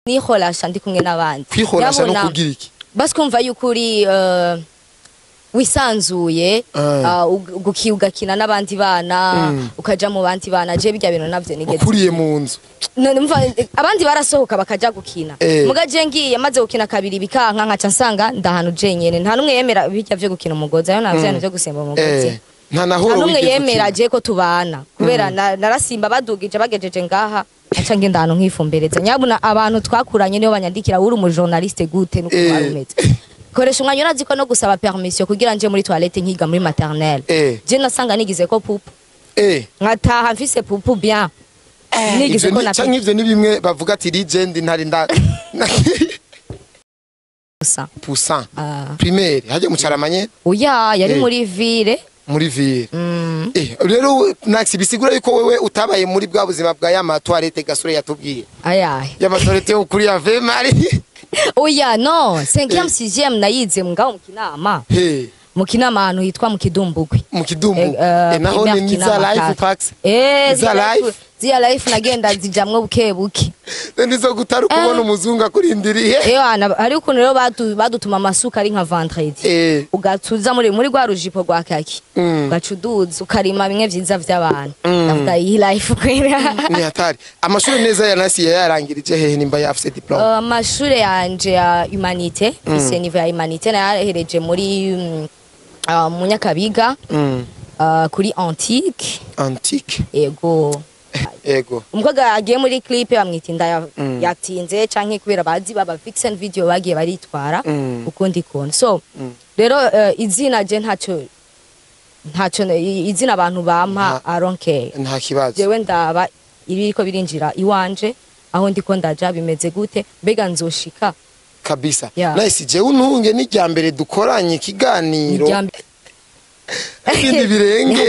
niholasha ndi kumwe n'abandi kwiholasha no kugira iki basi kumva yukuri wisanzuye ugakina n'abandi bana ukaja mu bandi bana je bijya bintu navyo nigeze ukuriye mu nzu abandi barasohoka bakaja gukina mugaje ngiye maze gukina kabiri bikanka nkaca nsanga ndahanu je nyene nta numwe yemera bijya vyo gukina umugozi ayo navyo byo gusemba umugozi nta nahoro numwe yemera je ko tubana kubera narasimba badugije bagejeje ngaha aca ngenda hano nkifumbereza nyabuna abantu twakuranye niyo banyandikira uri umu journaliste gute nuko warumeze koresha umwanya urazi ko no gusaba permission kugira nje muri toilette nkiga muri maternelle je nasanga nigize ko pupu nkataha mfise pupu bien nigize ko natanga ivyo ni bimwe bavuga ati legend ntari nda Pusa primaire haje mucaramanye oya yari muri ville rero naxi bisigura yuko wewe utabaye muri bwa buzima bwa ya toilette gasore yatubwiye ayaye ya toilette yo kuri ya Vemari oya no 5e 6e nayize ngaho mu kinama ahantu hitwa mu Kidumbugwe naho ni za life packs zia life nagenda zijamwe buke nizo gutaruka ubona umuzungu akurindiriye ari ukuntu rero badutuma amasuka ari nka vendredi ugatuza muri gwa rujipo rwa kaki ugacuduza ukarima bimwe vyiza vy'abantu ndavuga iyi life kwera ni hatari amashuri neza ya nasi yarangirije hehe nimba yafise diplome amashuri yanje ya humanité ise niveau ya humanité nahereje muri mu Nyakabiga kuri antique ego umukobwa agiye muri clip bamwita inda yatinze canke kubera bazi baba vixen video bagiye baritwara ukundi kontu so rero izina je ntacyo izina abantu bampa aronke nta kibazo jewe ndaba ibiko birinjira iwanje aho ndiko ndaja bimeze gute mbega nzoshika kabisa nice je untunge ni ryambere dukoranye ikiganiro ikindi birenge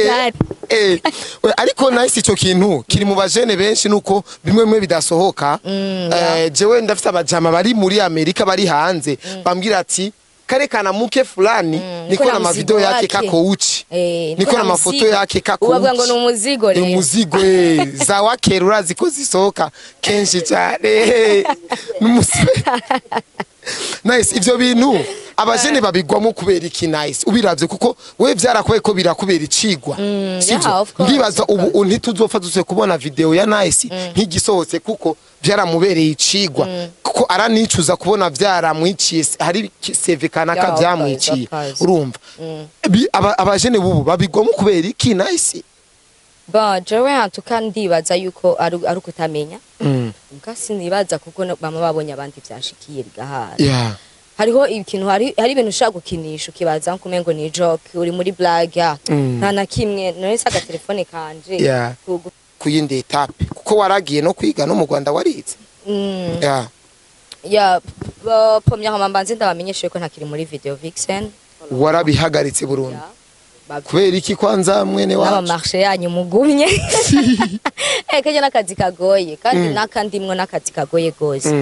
ariko nice ico kintu kiri mu bajene benshi nuko bimwe bidasohoka jewe ndafite abajama bari muri Amerika bari hanze bambwira ati karekana muke fulani niko na mavideo yake kako uchi niko na mafoto yake kako uchi ubavuga ngo ni umuzigo rero umuzigo za wakerura ziko zisohoka kenshi cyane n'umusore nice ivyo bintu abajene babigwamo kubera iki nice ubiravye kuko we vyarakoye ko birakubera icigwa sivyo ndibaza ubu ntituzopfa duse kubona video ya nice nkigisohotse kuko byaramubereye icigwa kuko aranicuza kubona vyaramwiciye hari CV kanaka vyamwiciye urumva abajene bubu babigwamo kubera iki nice jewe hatukandibaza yuko ari kutamenya mukasi nibaza kuko bama babonye abandi byashikiye bigahara hariho ikintu hari ibintu ushaka gukinisha ukibaza nkumengo ni joke uri muri blague nta na kimwe none saga telefone kanje kuyindi etape kuko waragiye no kwiga no mu Rwanda warize pomya hamambanze ndabamenyeshe ko ntakiri muri video vixen warabihagaritse burundu kubera iki kwanza mwene wacu n'aba marché yanyu mugumye kaje nakazi kagoye kandi nakandimwe nakazi kagoye gose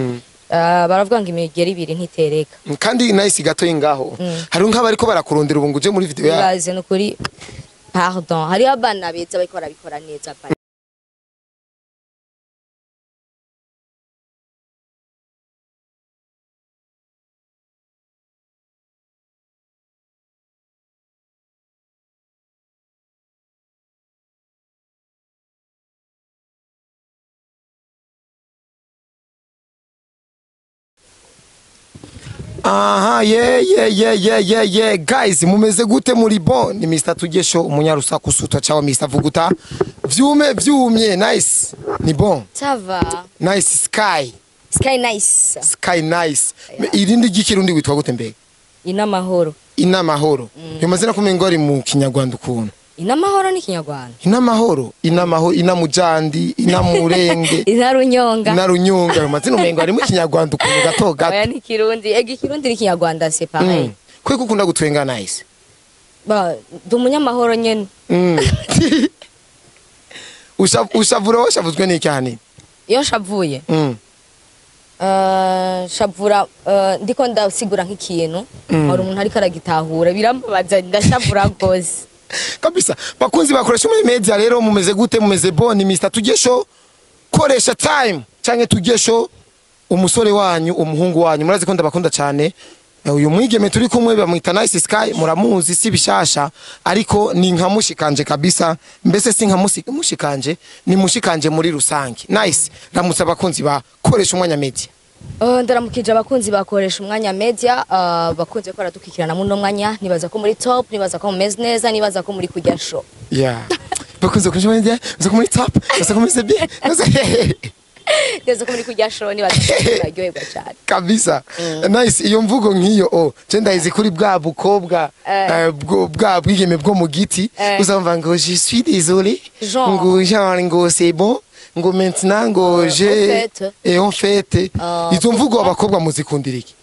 baravuga ngo imigeri ibiri ntitereka kandi nice gato ingaho hari nk'abari ko barakurondera ubu nguje muri video ya baze no kuri pardon hari abana beza bariko barabikora neza aha yeah guys mumeze gute muri bon ni Mr Tugesho umunyarusaku sutwa chawa Mr Vuguta vyumye nice ni bon ça va nice sky nice irindi gikirundi witwa gute mbega inamahoro yomazina kumengori mu Kinyarwanda ukuntu inamahoro ni Kinyarwanda inamahoro inamujandi inamurenge inarunyonga amazina umengo ari mu Kinyarwanda ukuntu gato oya ni kirundi ikirundi ni Kinyarwanda c'est pareil kwe kukunda gutwenga nice dumunyamahoro nyene ushavura washavuzwe ni cyane iyo shavuye shavura ndiko ndasigura nk'ikintu hari umuntu ariko aragitahura birambabaza ndashavura gose kabisa bakunzi bakoresha muri media rero mumeze gute mumeze bon Mr Tugesho koresha time canke Tugesho umusore wanyu umuhungu wanyu murazi ko ndabakunda cyane. Uyu mwigeme turi kumwe bamwita Nice Sky, muramuzi si bishasha ariko ni nka mushikanje kabisa, mbese si nka mushikanje, ni mushikanje muri rusange. Nice, ramutse abakunzi bakoresha umwanya media. Ndaramukije abakunzi bakoresha umwanya media, bakunze ko aratukikirana mu no mwanya, nibaza ko muri top, nibaza ko mumeze neza, nibaza ko muri kujya show. Yeah. Bakunze ko media, nibaza ko muri top, nibaza ko mumeze bien. Nibaza ko muri kujya show, nibaza ko muraryoherwa cyane. Kabisa. Nice, iyo mvugo nk'iyo je ndayizi kuri bwa bukobwa bwa bwigeme bwo mu giti, uzamva ngo je suis désolé, ngo genre ngo c'est bon. Ngo maintenant ngo je et en fait izo mvugo abakobwa muzikundira iki?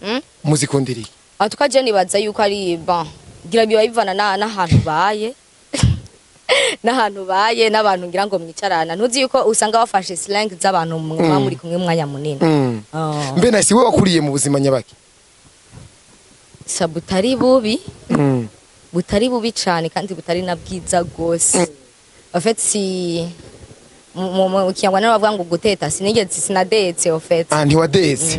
Muzikundira iki? Atukaje nibaza yuko ari bon gira biba bivana n'ahantu baye n'ahantu baye n'abantu ngira ngo mwicarana ntuzi yuko usanga bafashe slang z'abantu mwa muri kumwe mwanya munini. Mbe Nice we wakuriye mu buzima nyabaki? Sabutari bubi butari bubi cyane kandi butari na bwiza gose. En fait si mu Kinyarwanda bavuga ngo guteta sinigeze sinadetse en fait. Ntiwadetse.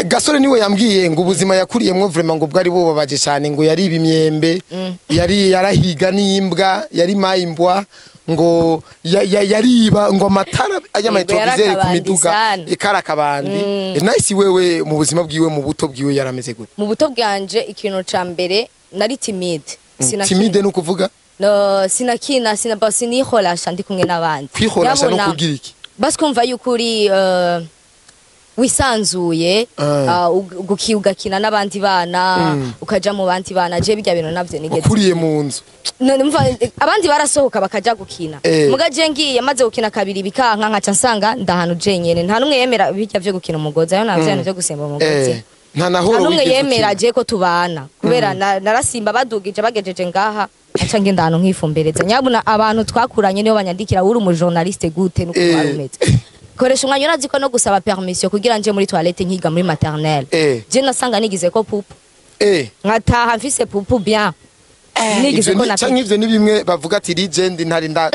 Gasore niwe yambwiye ngo ubuzima yakuriyemwo vraiment ngo bwari bubabaje cyane, ngo yari ibimyembe, yari yarahiga n'imbwa, yari mayimbwa, ngo yariba ngo amatara y'amatrovisere ku miduga ikarakabandi. Nice wewe mu buzima bwiwe mu buto bwiwe yarameze gute? Mu buto bwanje ikintu ca mbere nari timide. Timide no kuvuga? No sinakina siniholasha ndi kumwe n'abandi. Kwiholasha no kugira iki? Basi kumva yuko uri wisanzuye ugakina n'abandi bana ukaja mu bandi bana, je bijya bintu navyo nigeze ukuriye mu nzu. Abandi barasohoka bakaja gukina, mugaje ngiye maze gukina kabiri bikanka nkaca nsanga ndahanu jenyene, nta numwe yemera bijya vyo gukina umugozi, ayo navyo byo gusemba umugozi. Nta nahoro numwe yemera je ko tubana kubera narasimba badugije bagejeje ngaha aca ngenda hano nkifumbereza. Nyabuna abantu twakuranye niyo banyandikira uri umujournaliste gute nuko warumeze. Koresha umwanya urazi ko no gusaba permission kugira nje muri toilette nkiga muri maternelle. Je nasanga nigize ko pupu. Nkataha mfise pupu bien. Nigize ko na ivyo ni bimwe bavuga ati legend ntari nda.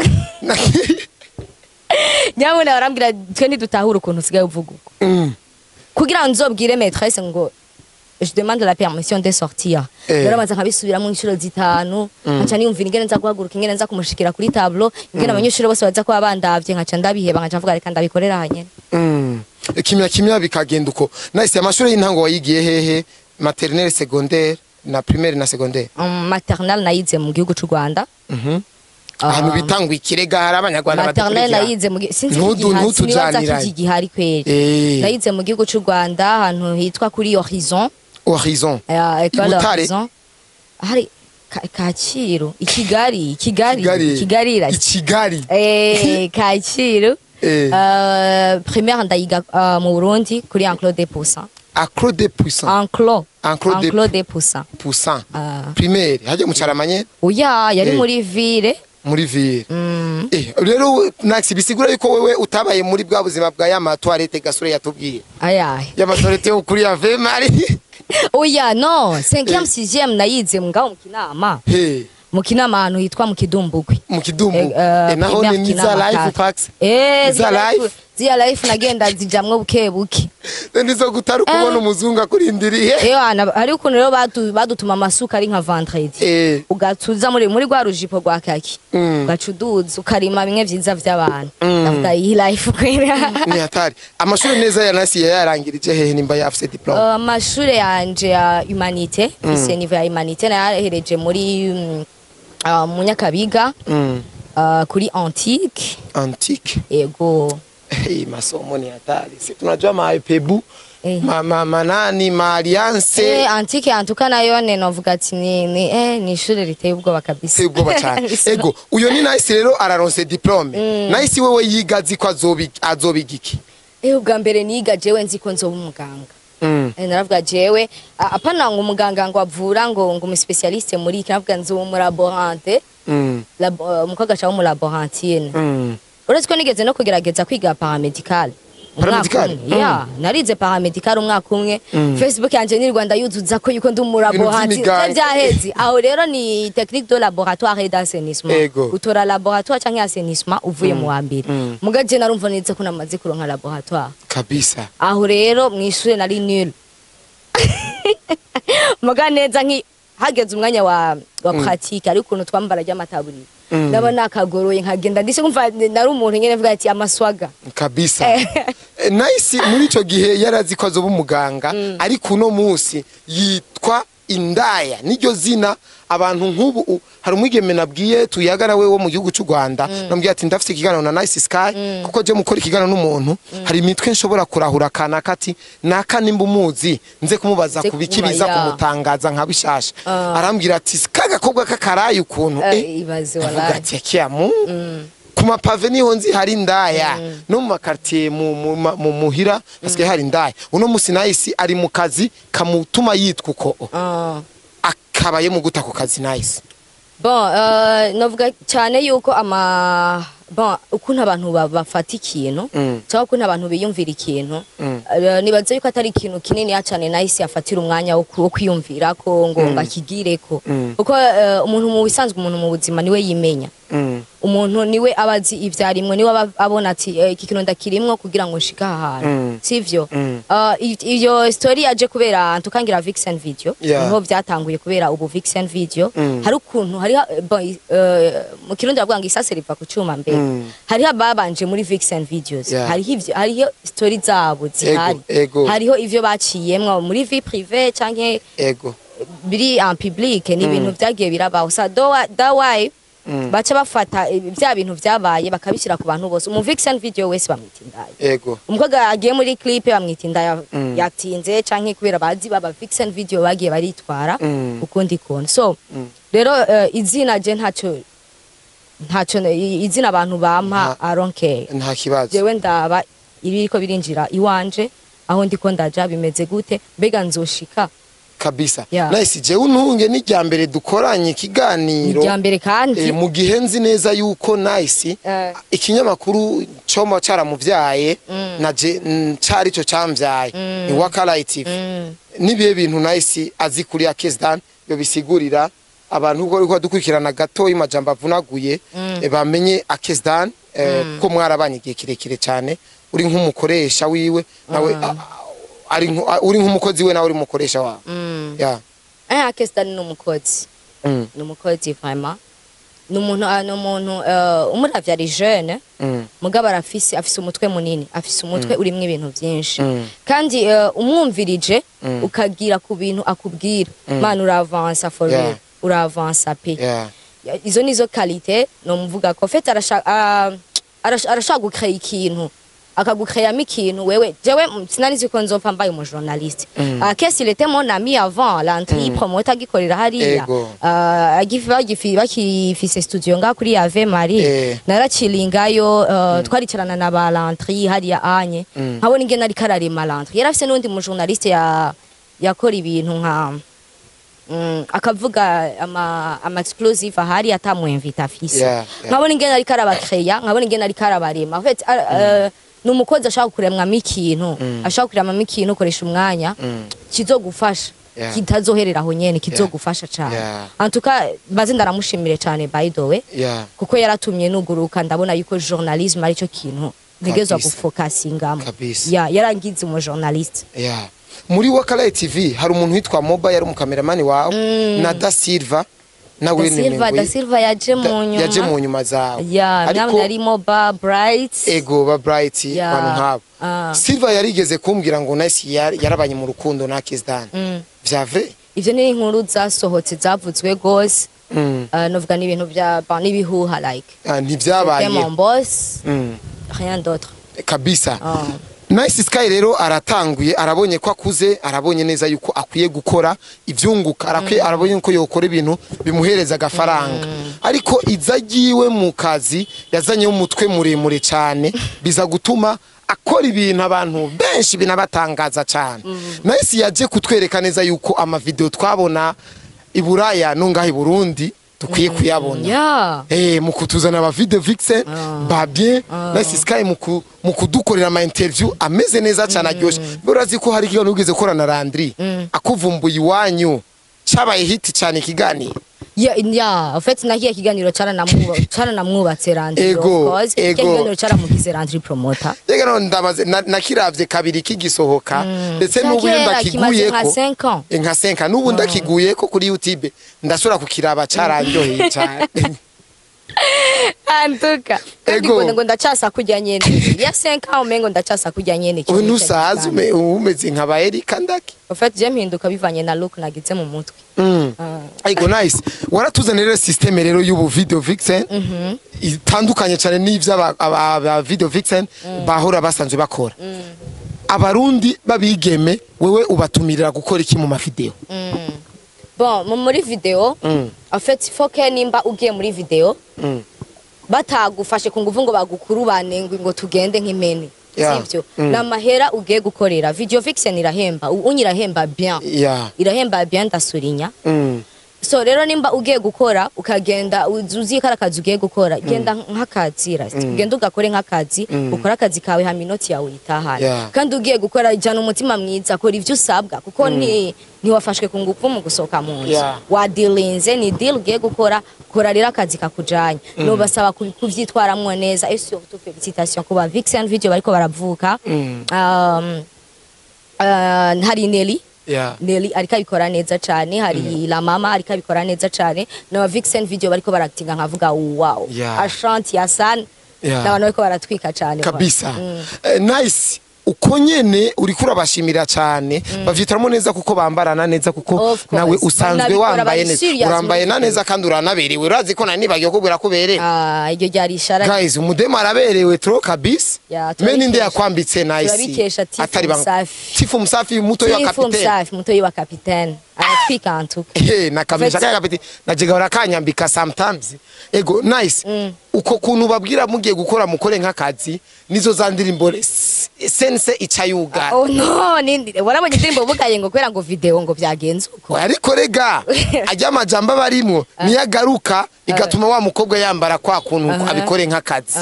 Nyabuna barambwira twe ntidutahura ukuntu usigaye uvuga uko. Kugira nzobwire maîtresse ngo je demande la permission de sortir. Yaramaze nkabisubira mu inshuro zitanu, nkaca niyumvira ingene nza guhaguruka, ingene nza kumushikira kuri tableau, ingene abanyeshuri bose baza ko abandavye, nkaca ndabiheba, nkaca mvuga reka ndabikorera hanyene. Kimya bikagenda uko. Nice, amashuri y'intango wayigiye hehe? Maternelle, secondaire na primaire na secondaire? Maternelle nayize mu gihugu cy'u Rwanda. Ahantu bitangwa ikirega hari abanyarwanda Maternelle nayize mu sinzi gihari kweli. Nayize mu gihugu cy'u Rwanda ahantu hitwa kuri Horizon. Horizon. École Horizon. Hari Kacyiru, Kigali. Kacyiru. Primaire ndayiga mu Burundi kuri Enclos des Poussins. Enclos des Poussins. Enclos des Poussins. Poussins. Primaire hajya mu Cyaramanye? Oya yari muri ville. Muri ville. Rero Nice bisigura yuko wewe utabaye muri bwa buzima bwa ya toilette Gasore yatubwiye. Ayaye. Ya toilette yo kuri ya Vemari. Oya no 5e 6e nayize ngaho mu Kinama. Mu Kinama ahantu hitwa mu Kidumbugwe. Mu Kidumbu. Naho ni za life packs. Zia life nagenda zijamwe buke. Nizo gutari kubona umuzunga kurindiriye. Hari ukuntu rero badutuma amasuka ari nka vendredi. Ugatuza muri rwa rujipo rwa kaki. Ugacuduza ukarima bimwe vyiza vy'abantu. Ndavuga iyi life kwera. Ni hatari. Amashuri neza ya Nice yarangirije hehe nimba yafise diplome? Amashuri yanje ya humanité, ise niveau ya humanité nahereje muri mu Nyakabiga. Kuri antique. Ego. Masomo ni hatari. Si tunajua maepebu manani alliance antique antuka nayo novuga ati ni ishure riteye ubwoba kabisa. Ubwoba cyane. Ego uyo ni Nice rero araronse diplome. Nice wewe yigazi ko azobigiki? Ubwa mbere niga jewe nzi ko nzoba umuganga. Naravuga jewe apana ngo umuganga ngo avura ngo umu specialiste muri kinavuga nzoba mu laborante. Umukobwa cyangwa mu laborantine. Uretse ko nigeze no kugerageza kwiga paramedical Paramedical? ya narize paramedical umwaka umwe Facebook yanje ni Rwanda yuzuza ko yuko ndi umurabohanti vy'imiganga. byahezi aho rero ni technique de laboratoire et d'assainissement Ego. utora laboratoire cyangwa assainissement uvuye mu wa mbere mugaje narumva nitse ko namaze kuronka laboratoire kabisa aho rero mwishure nari nul muga neza nki hageze umwanya wa pratique ari ukuntu twambara ry'amataburi ndabona akagoroye nkagenda ndise kumva nari umuntu nyene vuga ati amaswaga kabisa nice muri ico gihe yarazi ko azoba umuganga ariko uno munsi yitwa indaya niryo zina abantu nk'ubu hari umwigeme nabwiye tuyagara we wo mu gihugu cy'u Rwanda nambwiye ati ndafite ikiganiro na Nice Sky kuko je mukora ikiganiro n'umuntu hari imitwe nshobora kurahura kana kati naka nimba umuzi nze kumubaza kubikibiza kumutangaza nka bishasha arambwira ati kaga kobwa kakaraye ukuntu ibaze wallahi ati kiamu kuma pave niho nzi hari indaya no mu makartier mu muhira paske hari indaya uno musi Nice ari mu kazi kamutuma yitwa uko akabaye mu guta ku kazi Nice bon novuga cyane yuko bon ukuntu abantu bafata ikintu cyangwa ukuntu abantu biyumvira ikintu nibaze yuko atari ikintu kinini cyane Nice yafatira umwanya wo kwiyumvira ko ngo ngakigire ko kuko umuntu mu bisanzwe umuntu mu buzima niwe yimenya umuntu niwe abazi ivyarimwe niwe abona ati iki kintu ndakirimwo kugira ngo nshika ahantu sivyo iyo story aje kubera tukangira Vixen video niho byatanguye kubera ubu Vixen video hari ukuntu hari mu kirundi bavuga ngo isase riva ku cuma mbere hari babanje muri Vixen videos hari story zabo zihari hariho ivyo baciyemwe muri vie privée canke biri en public ni ibintu byagiye birabaho sa dawai baca bafata bya bintu byabaye bakabishyira ku bantu bose mu Vixen video wese bamwita indaya umukobwa agiye muri clip bamwita indaya yatinze canke kubera bazi baba Vixen video bagiye baritwara ukundi kontu so rero izina je ntacyo izina abantu bampa aronke nta kibazo jewe ndaba ibiriko birinjira iwanje aho ndiko ndaja bimeze gute mbega nzoshika kabisa Nice je untunge ni rya mbere dukoranye ikiganiro rya mbere kandi mu gihe nzi neza yuko Nice ikinyamakuru cyo caramuvyaye naje cari cyo camvyaye ni Wakala TV nibiye bintu Nice azi kuri Akezdan yo bisigurira abantu uko dukurikirana gato imajambo avunaguye bamenye Akezdan ko mwarabanye igihe kirekire cyane uri nk'umukoresha wiwe nawe uri nk'umukozi we nawe uri mukoresha wa Akezdan ni umukozi ni umukozi vraiment n'umuntu umuravya ari jeune mugabo afise umutwe munini afise umutwe urimwe ibintu byinshi kandi umwumvirije ukagira ku bintu akubwira man uravansa for real uravansa pe izo nizo qualité no mvuga ko fait arashaka gukrea ikintu akagukreamo ikintu wewe jewe sinanizi ko nzopfa mbaye umu journaliste Akesi il était mon ami avant l'entrée promoter gikorera hariya bakifise studio nga kuri Ave Marie naracilingayo twaricarana na ba l'entrée hariya anye nkabona ingene ari kararema l'entrée yarafise n'undi mu journaliste yakora ibintu nka akavuga ama explosive ahari atamu invite afise nkabona ingene ari karabakreya nkabona ingene ari karabarema en fait numukozi ashaka kuremwa ikintu ashaka kuremwa ikintu ukoresha umwanya kizogufasha kitazoherera aho nyene kizogufasha cyane antuka baze ndaramushimire cyane by the way kuko yaratumye nuguruka ndabona yuko journalism ari cyo kintu ntegezwa gufocusingamo yarangize umu journaliste muri Wakala TV hari umuntu witwa Moba yari umukameramani wawe na Da Silva nawe ni Da Silva yaje mu nyuma zawe ariko yari Moba Bright ba Bright bantu nkabo Silva yarigeze kumbwira ngo Nice yarabanye mu rukundo na Akezdan vyave ivyo ni inkuru zasohotse zavuzwe gose novuga ni ibintu bya nibihuha like ntivyabaye mon boss rien d'autre kabisa Nice Sky rero aratanguye arabonye ko akuze arabonye neza yuko akwiye gukora ivyunguka arabonye ko yokora ibintu bimuhereza agafaranga ariko izagiwe mu kazi yazanye umutwe muremure cyane biza gutuma akora ibintu abantu benshi binabatangaza cyane Nice yaje kutwereka neza yuko ama video twabona iburaya nungahe Burundi dukwiye kuyabona Yeah. mu kutuzana aba video vixen ba bien Nice Sky mu kudukorera ama interview ameze neza cyane aryoshe urazi ko hari ikiganiro ugeze kora na Landry akuvumbuye iwanyu cyabaye hit cyane ikiganiro En fait nagiye kiganiro cara namwubatse Landry of Ego, course ego. kiganiro cara mugize Landry promoter yega no ndabaze nakiravye kabiri kigisohoka ndetse n'ubu Kera ndakiguye kimaze nka 5 ans. nka 5 n'ubu ndakiguye ko kuri YouTube ndashobora kukiraba cararyoheye cyane antuka Ego. ngo ndacasa kujya nyene ya 5 ans umengo ndacasa kujya nyene ubu nusaza umeze nka ba Erika Ndaki en fait je mpinduka bivanye na look nagize mu mutwe Aigo Nice waratuzanira rero system rero y'ubu video vixen itandukanye cyane n'ivyo aba video vixen bahora basanzwe bakora abarundi babigeme wewe ubatumirira gukora iki mu mavideo bon muri video en fait faut que nimba ugiye muri video batagufashe ku nguvu ngo bagukurubane ngo tugende nk'imeni Yeah. sivyo namahera ugiye gukorera video vixen irahemba unyirahemba bien irahemba bien ndasurinya so rero nimba ugiye gukora ukagenda uzuzi karakazi ugiye gukora genda nk'akazi genda ugakore nk'akazi ukora akazi kawe ha minoti yawe itahana kandi ugiye gukora jana umutima mwiza kora ivyo usabwa kuko ni wafashwe ku ngufu mu gusoka mu nzu wa dealinze ni deal ugiye gukora kora rero akazi kakujanye no basaba kuvyitwaramwo neza et surtout félicitations kuba vixen video bariko baravuka hari Nelly ariko abikora neza cyane hari la mama ariko abikora neza cyane na vixen video bariko baractinga nkavuga wow ashanti ya san n'abantu bariko baratwika cyane kabisa Nice uko nyene uri kurabashimira cyane bavyitaramo neza kuko bambarana neza kuko nawe usanzwe wambaye neza urambaye neza kandi uranaberewe urazi ko nani bagiye kubwira kubereye iryo ryari ishara guys umudemo araberewe tro kabisa meni nde yakwambitse Nice atari banga Tifu Msafi muto yo kapitene muto yo kapitene aratwika antuka nakamisha kaya kapitene najiga urakanyambika sometimes ego Nice uko kuntu babwira mugiye gukora mukore nk'akazi nizo zandirimbo sense icayuga oh no nindi warabonye indirimbo bugaye ngo kwera ngo video ngo byagenze uko ariko rega ajya amajamba barimwo niyagaruka igatuma wa mukobwa yambara kwa kuntu abikore nk'akazi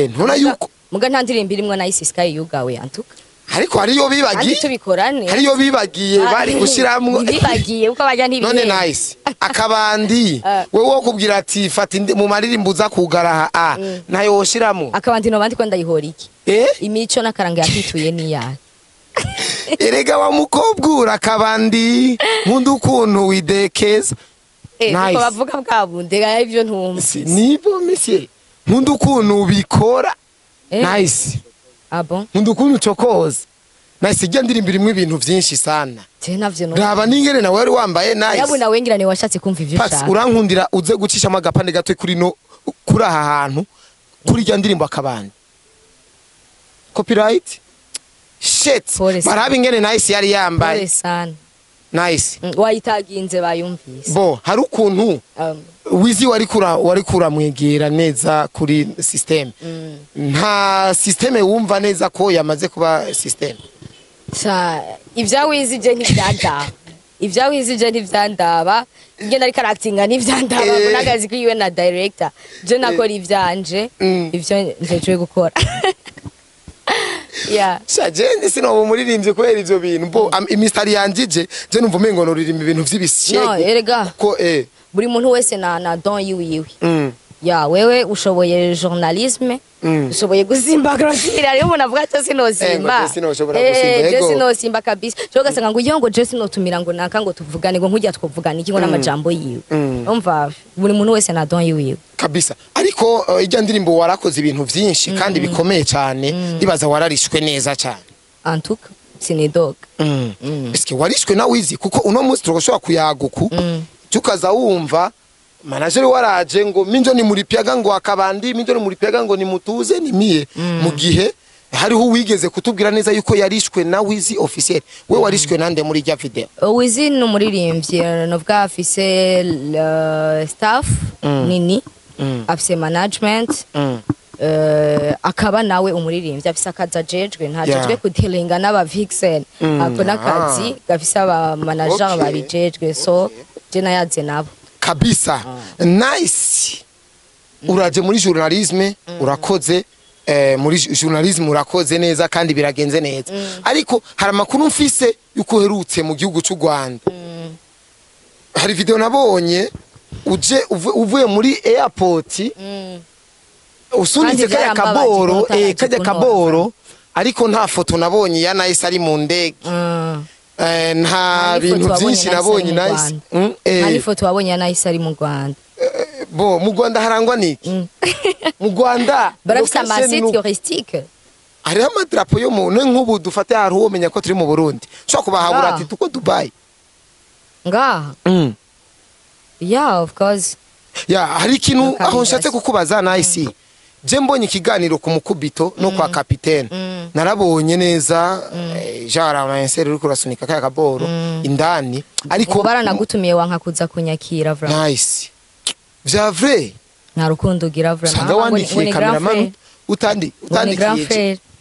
ntuna yuko muga nta ndirimbo irimwo Nice Sky yugawe antuka ariko hariyo bibagiye tubikorane hariyo bibagiye bari gushiramwo bibagiye uko bajya ntibiye none Nice akabandi wewe wo kubwira ati fata mu maririmbo za kugaraha nayo woshiramo akabandi no bandi ko ndayihora iki imico nakaranga yakituye ni ya erega wa mukobwa akabandi nkundu kuntu widekeza Nice bavuga bwabunde ivyo ntumvise nibo monsieur nkundu kuntu bikora Nice bon nkundu kuntu cokoza Nice ijya ndirimbira imwe ibintu byinshi sana navyo no raba ningere nawe wari wambaye Nice yabu nawe ngirane washatse kumva ivyo shaka urankundira uze gucishamo agapande gato kuri aha hantu kuri ijya ndirimbo akabandi copyright shit barabe ingene Nice yari yambaye Nice wayitaginze bayumvise bo hari ukuntu wizi wari kuramwegera neza kuri system nta system wumva neza ko yamaze kuba system ibya wizije ntivyandaba igenda ari charactinga ntivyandaba munagazi kwiwe na director je nakora ivyanje ivyo njeje gukora Sajeni sino umuririmbye kwera ivyo bintu bo imistari yanjije je numva umengo no ririmba ibintu vy'ibishego no erega ko buri muntu wese na don yiwe wewe ushoboye journalisme ushoboye guzimba grosire ariyo umuntu avuga ati sinozimba sinosimba kabisa cyo gasanga ngo iyo ngo je sinotumira ngo naka ngo tuvugane ngo nkujya twuvugana iki ngo n'amajambo yiwe umva buri muntu wese na don yiwe kabisa ariko ijya ndirimbo warakoze ibintu vyinshi kandi bikomeye cyane ndibaza wararishwe neza cyane antuka sinidoga eske warishwe na wizi kuko uno munsi turoshobora kuyaguku tukaza wumva manager waraje ngo minjo ni muripiaga ngo akabandi minjo ni muripiaga ngo ni mutuze ni miye mu gihe hariho wigeze kutubwira neza yuko yarishwe na Wizi officiel we warishwe nande muri rya video Wizi no muririmbye novuga afise staff nini afise management akaba nawe umuririmbye afise akaza jejwe ntajejwe kudelinga n'aba vixen ako nakazi gafise aba manager babijejwe so je nayaze nabo kabisa nice uraje muri journalisme urakoze muri journalisme urakoze neza kandi biragenze neza ariko hari amakuru mfise yuko uherutse mu gihugu cy'u Rwanda hari video nabonye uvuye muri airport usunitse kaya kaboro kajya kaboro ariko nta foto nabonye ya Nice ari mu ndege nta bintu byinshi nabonye Nice hari foto wabonye ya Nice ari mu Rwanda bo mu Rwanda harangwa niki mu Rwanda barafite amasite touristique hariho amadrapo yo mu nk'ubu dufate hari uwo menya ko turi mu Burundi shaka kubahabura ati tuko Dubai ngaha yeah of course hari ikintu aho nshatse kukubaza Nice je mbonye ikiganiro ku mukubito no kwa kapitene narabonye neza jara amanseri uri kurasunika kaya kaboro indani ariko baranagutumiye wanka kuza kunyakira vra Nice vya vrai nta rukundo ugira vra sanga wandikiye cameraman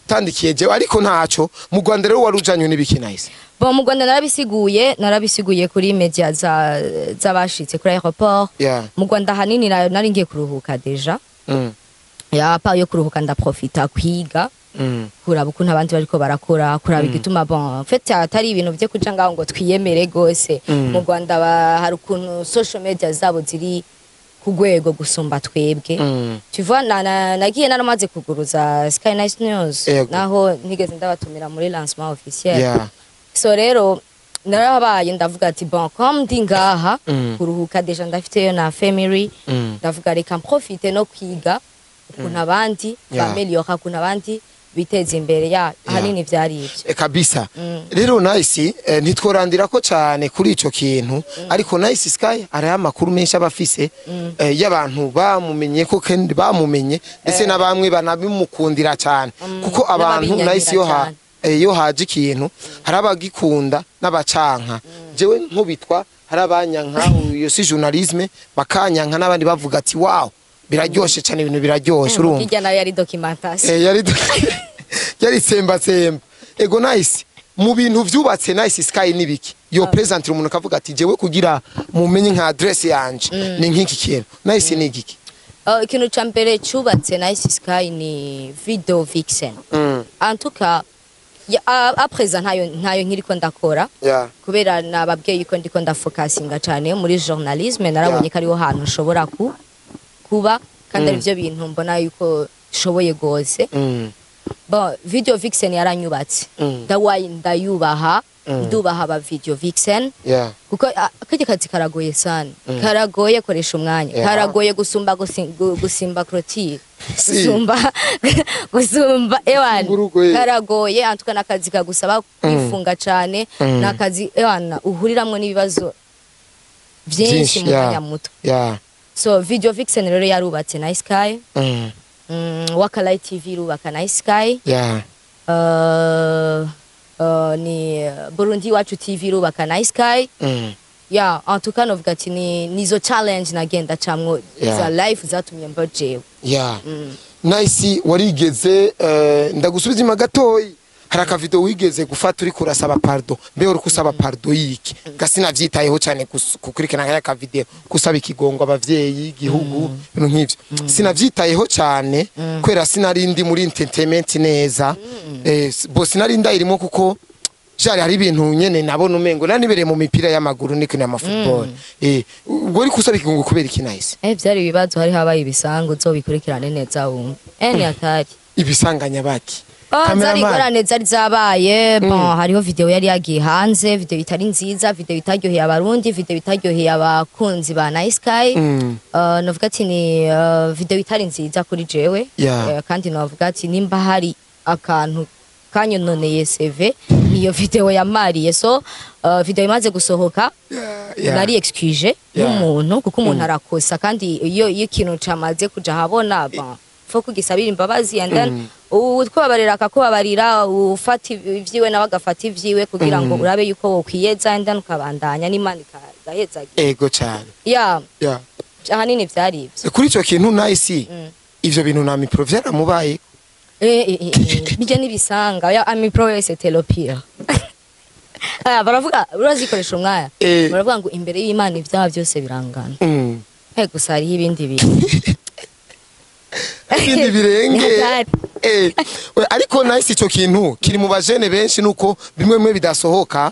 utandikiye je ariko ntaco mu Rwanda rero warujanywe n'ibiki Nice bo mu Rwanda narabisiguye kuri media z'abashitse kuri aeroport mu Rwanda hanini nari ngiye kuruhuka deja ya pa yo kuruhuka ndaprofita kwiga kuraba ukuntu abandi bariko barakora kuraba igituma bon en fait atari ibintu byo kuja ngaho ngo twiyemere gose mu Rwanda hari ukuntu social media zabo ziri kugwego gusumba twebwe tu vois nagiye naramaze kuguruza Sky Nice News naho ntigeze ndabatumira muri lancement officiel so rero narabaye ndavuga ati bon comme ndi ngaha kuruhuka deja ndafite na family ndavuga reka profite no kwiga ukuntu abandi bameliora ukuntu abandi biteza imbere hanini vyari ivyo kabisa rero Nice ntitworandira ko cyane kuri ico kintu ariko Nice Sky ari amakuru menshi abafise y'abantu bamumenye ko kandi bamumenye ndetse na bamwe banabimukundira cyane kuko abantu Nice yo haje ikintu hari abagikunda n'abacanka jewe nkubitwa hari abanyanka iyo si journalisme bakanyanka n'abandi bavuga ati wow biraryoshe cyane ibintu biraryoshe urumva kijya nayo yari documentation yari tsemba ego Nice mu bintu vyubatse Nice Sky nibiki yo present umuntu kavuga ati jewe kugira mumenye nka address yanje ni nk'iki kintu Nice ni giki ikintu ca mbere cyubatse Nice Sky ni video vixen en tout cas à présent ntayo nkiriko ndakora kubera nababwiye yuko ndiko ndafocusinga cyane muri journalisme narabonye ko ariho hantu ushobora kuba kandi ari byo bintu mbona yuko shoboye gose bon video vixen yaranyubatse ndawaye ndayubaha ndubaha ba video vixen kuko akaje kazi karagoye sana karagoye koresha umwanya karagoye gusimba clôture gusumba ewana karagoye antuka nakazi kagusaba kwifunga cyane nakazi ewana uhuriramwe n'ibibazo byinshi mu kanya muto so video vixen rero yarubatse Nice Sky Wakala TV rubaka Nice Sky ni Burundi Wacu TV rubaka Nice Sky en tout cas novuga ati nizo challenge nagenda camwo za life zatumye mbajewe Nice warigeze ndagusubiza ima gatoyi hari akavideo wigeze gufata uri kurasaba pardon mbe uri kusaba pardon yiki gasina vyitayeho cyane kukurikana kaya kavideo kusaba ikigongo abavyeyi igihugu ibintu nk'ivyo sinavyitayeho cyane kwera sinarindi muri entertainment neza bo sinarinda irimo kuko jari hari ibintu nyene nabona umengo nanibere mu mipira y'amaguru niko na football ubwo uri kusaba ikigongo kubera iki Nice byari bibazo hari habaye ibisango zo bikurikirane neza wumva atari ibisanganya baki zari gorane zari zabaye bon hariho video yari yagiye hanze video itari nziza video itaryoheye abarundi video itaryoheye abakunzi ba Nice Sky novuga ati ni video itari nziza kuri jewe kandi novuga ati nimba hari akantu kanyononeye CV niyo video yamariye so video imaze gusohoka nari excuse y'umuntu kuko umuntu arakosa kandi iyo ikintu camaze kuja habona bon fo kugisabira imbabazi and then utwabarira akakubabarira ufata ivyiwe nawe agafata ivyiwe kugira ngo urabe yuko wokwiyeza and then ukabandanya n'Imana ikagaheza ego cyane ahanini vyari ivyo kuri ico kintu Nice ivyo bintu na mipro vyaramubaye bijya nibisanga ya amipro c'était le pire baravuga urazikoresha umwanya Eh. baravuga ngo imbere y'Imana ibyaha byose birangana Mm. gusa hariho ibindi bintu ibindi birenge Hatari. ariko nice ico kintu kiri mu bajene benshi nuko bimwe bidasohoka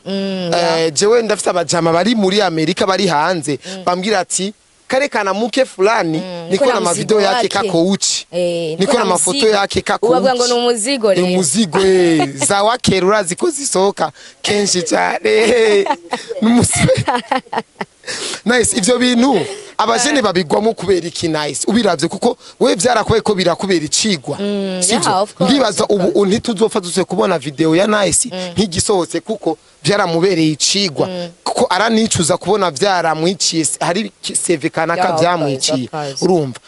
jewe ndafite abajama bari muri Amerika bari hanze bambwira ati karekana muke fulani niko na mavideo yake kako uchi niko na mafoto yake kako ubavuga ngo ni umuzigo rero umuzigo za wakera urazi ko zisohoka kenshi cyane n'umusore nice ivyo bintu abajene babigwamo kubera iki nice ubiravye kuko we vyarakoye ko birakubera icigwa yeah, of course, ndibaza ubu ntituzopfa duse kubona video ya nice nk'igisohotse kuko byaramubereye icigwa kuko aranicuza kubona vyaramwiciye hari CV kanaka Yeah, of vyamwiciye course. urumva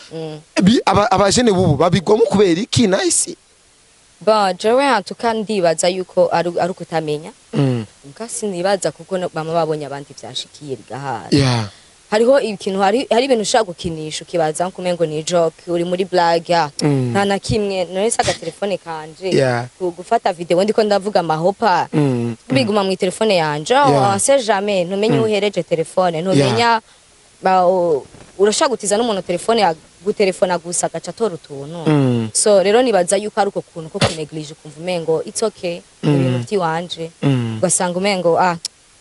abajene bubu babigwamo kubera iki nice jewe hatuka ndibaza yuko ari ukutamenya mukasi nibaza kuko bama babonye abandi vyashikiye bigahara yeah hariho ikintu hari ibintu ushaka gukinisha ukibaza nkumengo ni joke uri muri blague nta na kimwe none saga telefone kanje Yeah. gufata video ndiko ndavuga amahopa biguma mu telefone yanje Yeah. se jamais ntumenye uhereje telefone ntumenya urashaka gutiza n'umuntu telefone ya gutelefona gusa gaca tora utuntu so rero nibaza yuko ari uko kuntu ko kuneglige kumva umengo it's okay ibintu by'iwanje ugasanga umengo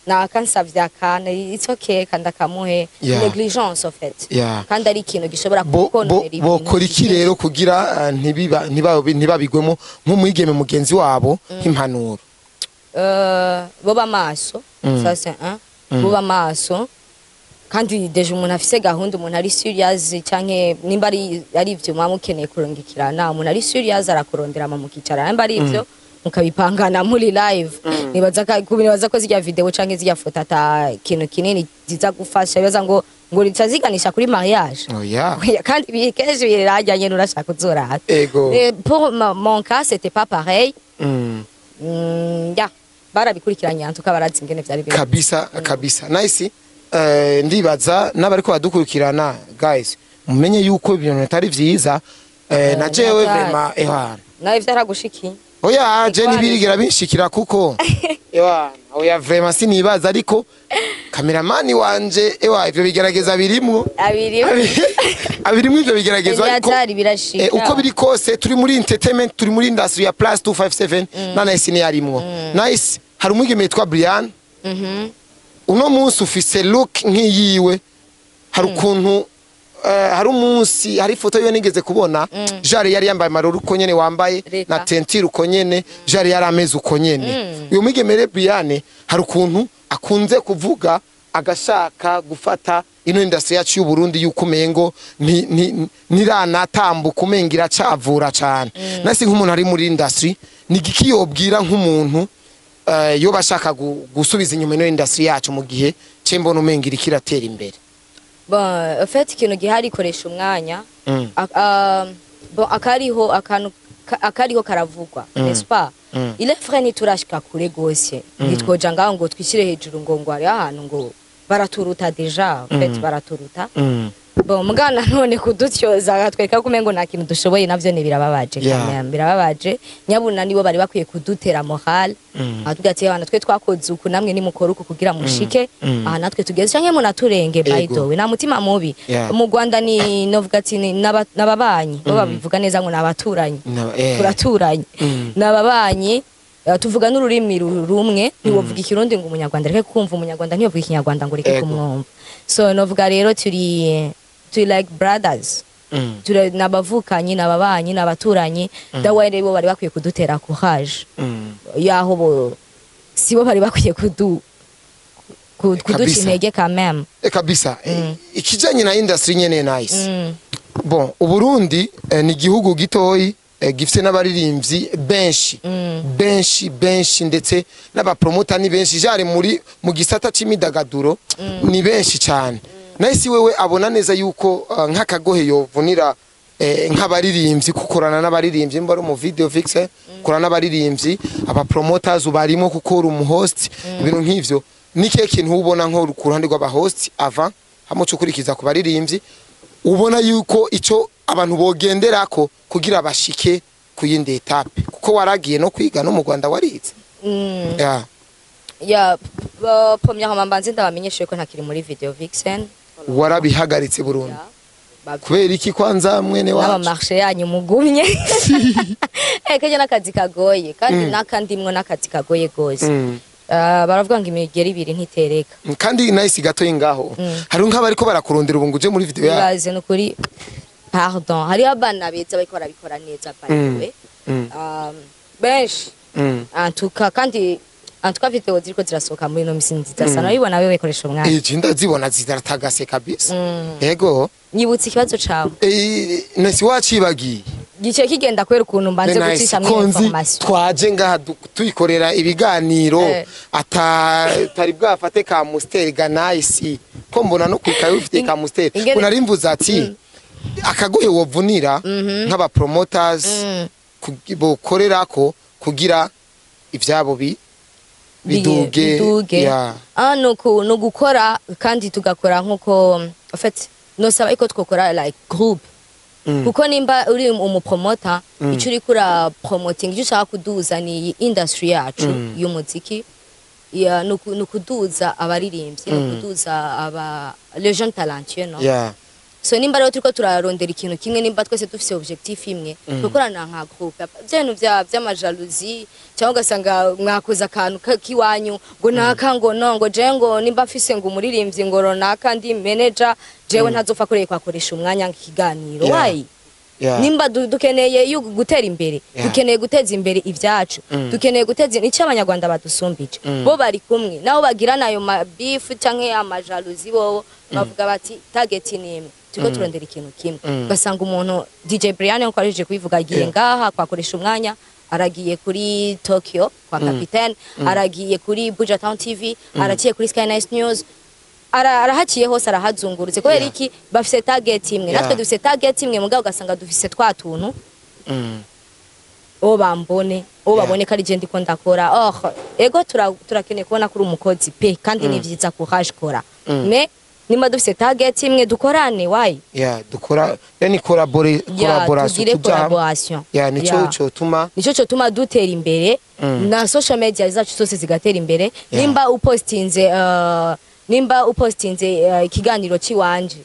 nakansavye akana it's okay kandi akamuhe Yeah. negligence of it Yeah. kandi ari ikintu gishobora kukononera ibintu bokora iki rero kugira ntibabigwemo nk'umwigeme mugenzi wabo nk'impanuro boba maso sasa boba maso kandi deje umuntu afise gahunda umuntu ari serious canke nimba ari ivyo mwamukeneye kurungikirana umuntu ari serious arakurondera mukicara nimba ari ivyo mukabipangana muri live nibaza ko zirya video canke zirya foto ata kintu kinini ziza gufasha bibaza ngo ritaziganisha kuri mariage oh yeah kandi kenshi birajyanye n'urashaka kuzora ego pour mon cas c'était pas pareil ya barabikurikiranye antuka barazi ingene vyari biri kabisa nice ndibaza n'abariko badukurikirana guys mumenye yuko ibintu bitari vyiza na jewe vrema nawe vyaragushikiye oya je nibirigera binshikira kuko oya vrema sinibaza ariko kameramani wanje ivyo bigerageza birimwo abirimwo ivyo bigerageza ariko uko biri kose turi muri entertainment turi muri industry ya plus 257 na nice ni yarimwo nice hari umwigeme yitwa Brian uno munsi ufise look nk'iyiwe hari ukuntu hari umunsi hari ifoto yo nigeze kubona Jari yari yambaye maruru uko nyene wambaye na tentire uko nyene Jari yari ameze uko nyene uyu mwigemere Brian hari ukuntu akunze kuvuga agashaka gufata ino industry yacu y'u Burundi yuko umengo niranatambuka umengira cavura cyane nasi nk'umuntu ari muri industry ni giki yobwira nk'umuntu yo bashaka gusubiza inyuma ino industry yacu mu gihe cembona umengira ikiratera imbere bon fait ikintu gihari ikoresha umwanya bon akariho karavugwa n'est-ce pas il est vrai niturashika kure gose nitwoja ngaho ngo twishire hejuru ngo ari ahantu ngo baraturuta deja fait baraturuta bon mugana none kudutyoza gatweka kumengo nta kintu dushoboye navyo ne birababaje kandi birababaje nyabuna nibo bari bakwiye kudutera moral atugatiye abana twe twakoze uku namwe ni mukora uku kugira mushike aha natwe tugeze canke munaturenge by the way na mutima mubi mu Rwanda ni novuga ati nababanyi bo babivuga neza ngo nabaturanye turaturanye nababanyi tuvuga n'ururimi rumwe ntiwovuga ikirundi ngo umunyarwanda reke kumva umunyarwanda ntiyovuga ikinyarwanda ngo reke kumwumva so novuga rero turi like brothers turi nabavukanye nababanyi nabaturanyi dawe rero bari bakwiye kudutera courage yaho bo sibo bari bakwiye kuduca intege quand même kabisa ikijanye na industry nyene nice bon uburundi ni igihugu gitoyi gifite n'abaririmbyi benshi ndetse n'abapromota ni benshi jare mu gisata c'imidagaduro ni benshi cyane nahisi wewe abona neza yuko nk'akagohe yovunira nk'abaririmbyi kukorana n'abaririmbyi mbari mu video fixe korana n'abaririmbyi abapromoters ubarimo gukora umuhost ibintu nk'ivyo nike kintu ubona nko ku ruhande rw'abahost ava hamo cukurikiza ku baririmbyi ubona yuko ico abantu bogenderako kugira bashike kuyindi etape kuko waragiye no kwiga no mu Rwanda warize ya premièrement mbanze ndabamenyeshe ko ntakiri muri Video Vixen warabihagaritse burundu kubera iki kwanza mwene wacu n'amamarché yanyu mugumye keje n'akazi kagoye kandi nakandimwe n'akazi kagoye gose baravuga ngo imigeri ibiri ntitereka kandi nice gato ingaho hari nk'abariko barakurondera ubu nguje muri video ya baze nukuri pardon hari abana beza bariko barabikora neza pariwe benshi antuka kandi antuka video ziriko zirasohoka muri no misi nziza sana bibona wewe koresha umwanya jinda zibona ziratagase kabisa yego nyibutse ikibazo cawe nasi wacibagiye gice kigenda kwera ukuntu mbanze gucisha mu information twaje ngaha tuyikorera ibiganiro atari bwafate ka Musteri ga nice ko mbona no kwikaye ufite ka Musteri unarimvuza ati akagoye wovunira nk'aba promoters bokorerako kugira ivyabo biduge no gukora kandi tugakora nkuko en fait no saba iko twokora like group kuko nimba uri umupromoter icyo uri kura promoting icyo ushaka kuduza ni industry yacu y'umuziki ya no kuduza abaririmbyi no kuduza aba les jeunes talentueux no so nimba rero turiko turarondera ikintu kimwe nimba twese dufise objectif imwe tukorana nka group byentu by'amajalousie cyangwa gasanga mwakoza akantu kiwanyu ngo naka ngo no ngo je ngo nimba mfise ngo umuririmbyi ngo ronaka ndi manager jewe ntazopfa kureye kwakoresha umwanya nk'ikiganiro wayi nimba dukeneye gutera imbere dukeneye guteza imbere ivyacu dukeneye guteza icyo abanyarwanda badusumbije bo bari kumwe naho bagirana ayo mabifu canke amajalousie bo bavuga bati target nimwe tuko turondera ikintu kimwe basanga umuntu DJ Brian nko arije kubivuga agiye ngaha kwakoresha umwanya aragiye kuri Tokyo kwa Capitaine aragiye kuri Buja Town TV araciye kuri Sky Nice News arahaciye hose arahazungurutse kubera iki bafise target imwe natwe dufise target imwe mugabo gasanga dufise twatuntu babone kari je ndiko ndakora ego turakeneye kubona kuri umukozi pe kandi ni vyiza courage kora mais nima dufise target imwe dukorane wayi dukora yani collaboration nico tuma dutera imbere na social media zacu zose zigatera imbere nimba upostinze ikiganiro ciwanje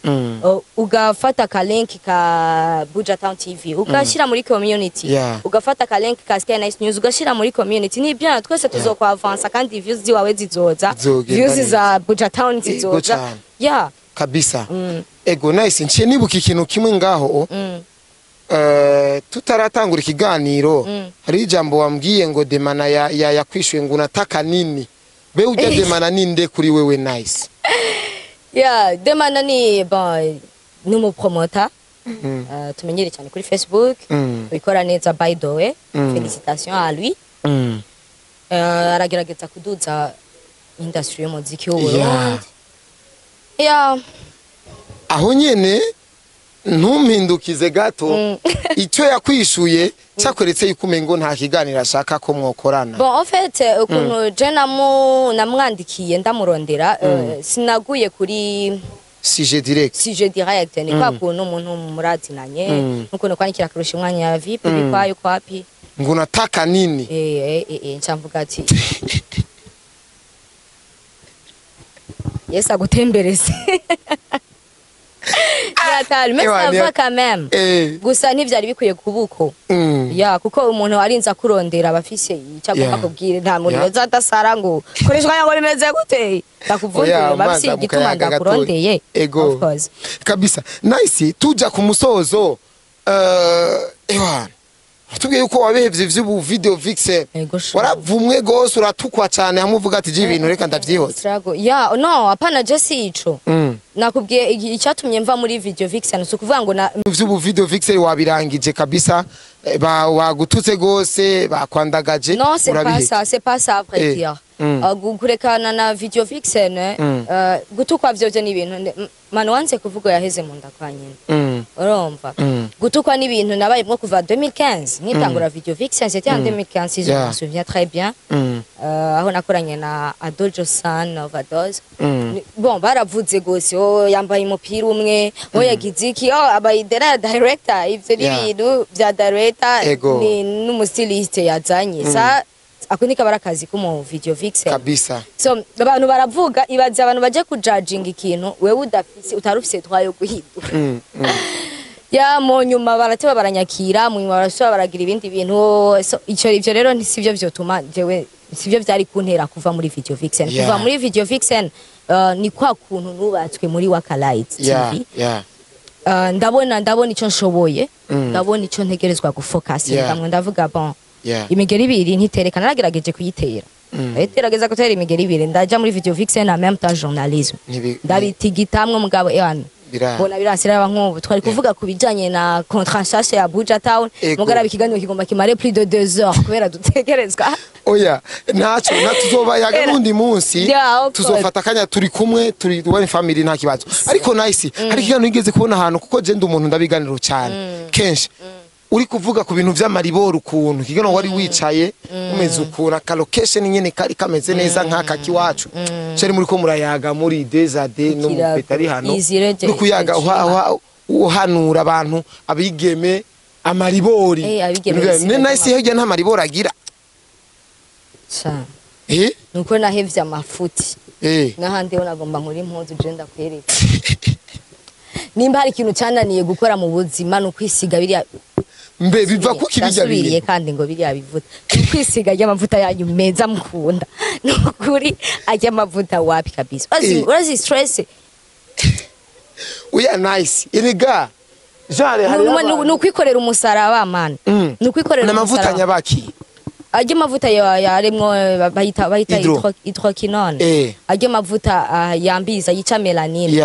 ugafata ka link ka Buja Town TV ugashira muri community ugafata ka link ka Sky Nice News ugashira muri community ni bien twese tuzokwa avancer kandi views ziwawe zizoza views za Buja Town zizoza kabisa ego nice ncie nibuka ikintu kimwe ngaho tutaratangura ikiganiro hari ijambo wambwiye ngo demana yakwishuye ngo unataka nini be ujya demana ninde kuri wewe nice demana ni numu promoter tumenyere cyane kuri Facebook bikora neza by the way félicitations à lui aragerageza kuduza industry y'umuziki w'Uburundi aho nyene ntumpindukize gato icyo yakwishuye cyakweretse yuko umengo nta kiganiro ashaka ko mwokorana en fait ukuntu je namwandikiye ndamurondera sinaguye kuri sujet direct ni kwa kuntu umuntu murazinanye nuko kwandikira kurusha umwanya vipi bikwayo kwapi ngo nataka nini ncamvuga ati Yes agutembereze mais ça va quand même gusa ntivyari bikwiye kubuko kuko umuntu arinza kurondera abafise icagomba kubwira nta muntu azadasara ngo koreshwa yango rimeze gute ndakuvundira bafise igituma ndakurondeye of course kabisa nice tuja ku musozo tubwiye yuko wabehevye vy'ubu Video Vixen waravumwe gose uratukwa cyane hamuvuga ati je ibintu reka ndavyihoza no apana je si ico nakubwiye icyatumye mva muri Video Vixen sukuvuga ngo vy'ubu Video Vixen wabirangije kabisa wagututse gose bakwandagaje non c'est pas ça après dire gukurekana na Video Vixen gutukwa vyo ni ibintu manu wanze kuvuga yaheze mu nda kwa nyine urumva gutukwa ni ibintu nabaye mwo kuva 2015 nitangura Video Vixen c'était en 2015 si je me souviens très bien aho nakoranye na Adoljo San Overdose bon baravuze gose yambaye umupira umwe yagize iki abaye director ivyo ni ibintu bya director ni n'umustiliste yazanye sa ako ni kabara kazi kumu video vixen kabisa. so abantu baravuga ibaza abantu baje kujudging ikintu wewe udafise utarufise twayo guhindura ya mu nyuma barateba baranyakira mu nyuma barashobora baragira ibindi bintu so ivyo rero sivyo vyotuma jewe sivyo vyari kuntera kuva muri video vixen kuva muri video vixen ni kwa kuntu nubatswe muri Wakalight TV ndabona ico nshoboye ndabona ico ntegerezwa gufocus ngamwe ndavuga bon imigeri ibiri ntiterekana nagerageje kuyitera gerageza gutera imigeri ibiri ndaja muri video vixen en même temps journalisme ndabitigitamwe mugabo bona birasira nkubu twari kuvuga kubijanye na contrat nshasha ya Abuja Town mugara bikiganiro kigomba kimare plus de 2 heures kubera dutegerezwa oya naco natuzoba yaga nundi munsi tuzofata kanya turi kumwe turi one family nta kibazo ariko nice hari kiganiro igeze kubona ahantu kuko je ndi umuntu ndabiganiro cyane kenshi uri kuvuga ku bintu vy'amariboro ukuntu kigano wari wicaye umeze ukura ka location nyene kari kameze neza nk'aka kiwacu cari muri ko murayaga muri desade no mu petari hano uri kuyaga uhanura abantu abigeme amaribori ne nice hirya nta mariboro agira nuko nahevye amafuti n'ahandi nagomba muri impuzu je ndakwereka nimba hari ikintu cananiye gukora mu buzima no kwisiga biriya mbe biva kuki bijya biriye kandi ngo biriya bivuta kwisiga y'amavuta yanyu meza mukunda nukuri ajya amavuta wapi kabisa urazi stress uya nice iriga jare hari nukwikorera umusaraba man nukwikorera amavuta nyabaki ajya amavuta yaremwo bahita hydroquinone ajya amavuta yambiza yica melanine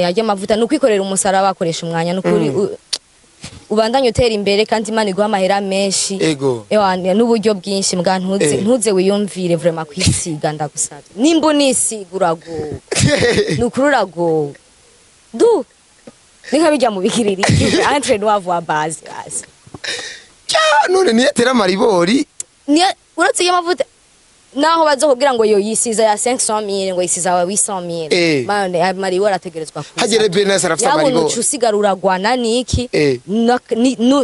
ajya amavuta nukwikorera umusaraba akoresha umwanya nukuri ubandanye utera imbere kandi Imana iguha amahera menshi n'uburyo bwinshi mbwa ntuze wiyumvire vraiment kwisiga ndagusabye nimba unisigura go nukururago du ninka bijya mu bikiriri entre nous à base none niyetera maribori uratse y'amavuta naho bazokubwira ngo yo yisiza ya 500,000 ngo yisiza wa 800,000 mane maribori ategerezwa kuza hagere Benes arafita maribori yabona usigarura gwana niki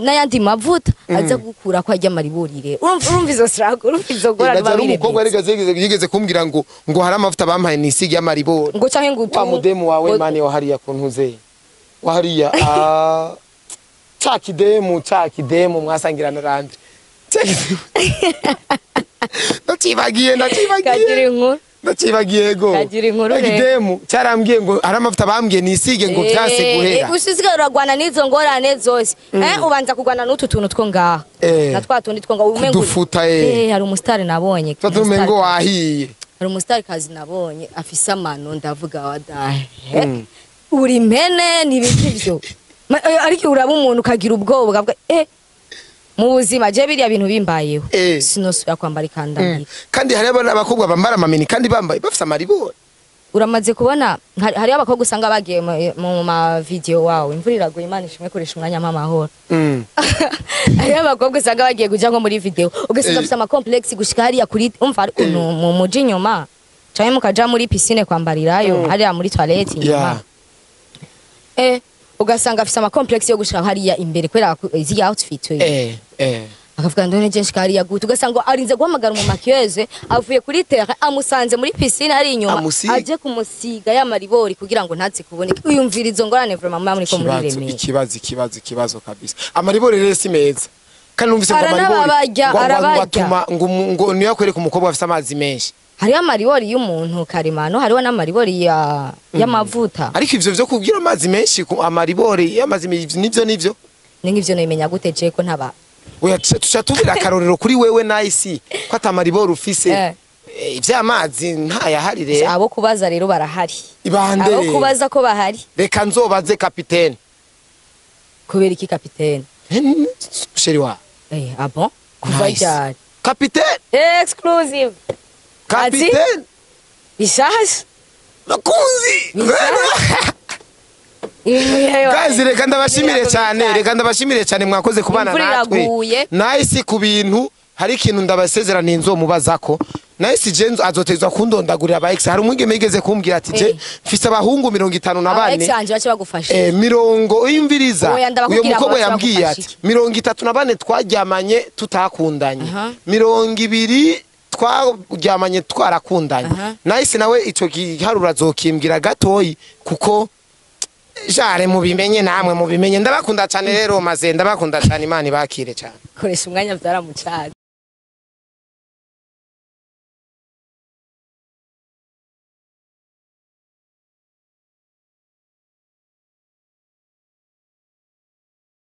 n'ayandi mavuta aza gukura ko ajya maribori rero urumva izo struggle urumva izo gora babire umukobwa yigeze kumbwira ngo hari amavuta bampaye nisigi ya maribori ngo canke ngutu wa mudemu wawe mane yo hariya kuntuze wa hariya chakidemu mwasangirana randi ndacibagiye go chakidemu cyarambwiye ngo hari amavuta bambwiye nisige ngo byase guhera usisigara rwanda nizo ngorane zose ubanza kugwana n'utu tuntu two ngaha na twatundi two ngaha umengo dufuta hari umustar nabonye twatumengo wahiye hari umustar kazi nabonye afisa amano ndavuga wadahe uri mpene nibiki byo ariko uraba umuntu ukagira ubwoba bwa mu buzima je biriya bintu bimbayeho sinosubira kwambara ikandamira kandi hari abakobwa bambara amamini kandi bambaye bafite amaribori uramaze kubona hari abakobwa usanga bagiye mu ma video wawe imvura iraguye Imana ishimwe koresha umwanya amahoro hari abakobwa usanga bagiye kuja ngo muri video ugasanga bafite ama complex gushika hariya kuri umva ari mu muji nyuma cyane mukaja muri piscine kwambarirayo hariya muri toilette nyuma ugasanga afise ama complex yo gushaka hariya imbere kwera izi outfit akavuga ndone je nshika hariya gute ugasanga arinze guhamagara mu makieze avuye kuri terre amusanze muri piscine ari inyuma aje kumusiga ya maribori kugira ngo ntazi kuboneka uyumvira izo ngorane vraiment mama muri ko muri remeye ikibazo kabisa amaribori rero si meza kandi numvise ngo amaribori batuma ngo niyo akwereka umukobwa afise amazi menshi hari amaribori y'umuntu karimano hariho n'amaribori y'amavuta ariko ivyo byo kugira amazi menshi amaribori y'amazi nivyo n'ivyo no imenya gute je ko ntaba oya tuca tubira akarorero kuri wewe nice ko atamaribori ufise ivy'amazi ntayahari rero abo kubaza rero barahari ibande abo kubaza ko bahari reka nzobaze kapitene kubera iki kapitene sheri wa bon kuva cyane kapitene exclusive kapitene bishaje nakunzi Guys reka ndabashimire cyane mwakoze kubana natwe nice ku bintu hari ikintu ndabasezerana inzo mubazako Nice Jenzo azotezwa kundondagurira aba ex hari umwigeme yigeze kumbwira ati je mfise abahungu 54 ex yanje bace bagufasha mirongo yumviriza Oya, ndabakubwira uyo mukobwa ngo yambwiye bagufashe ati 34 twaryamanye tutakundanye 20 twaryamanye twarakundanye Nice nawe ico giharura azokimbwira gatoyi kuko jare mubimenye namwe mubimenye ndabakunda cyane rero maze ndabakunda cyane Imana ibakire cyane koresha umwanya byaramucaga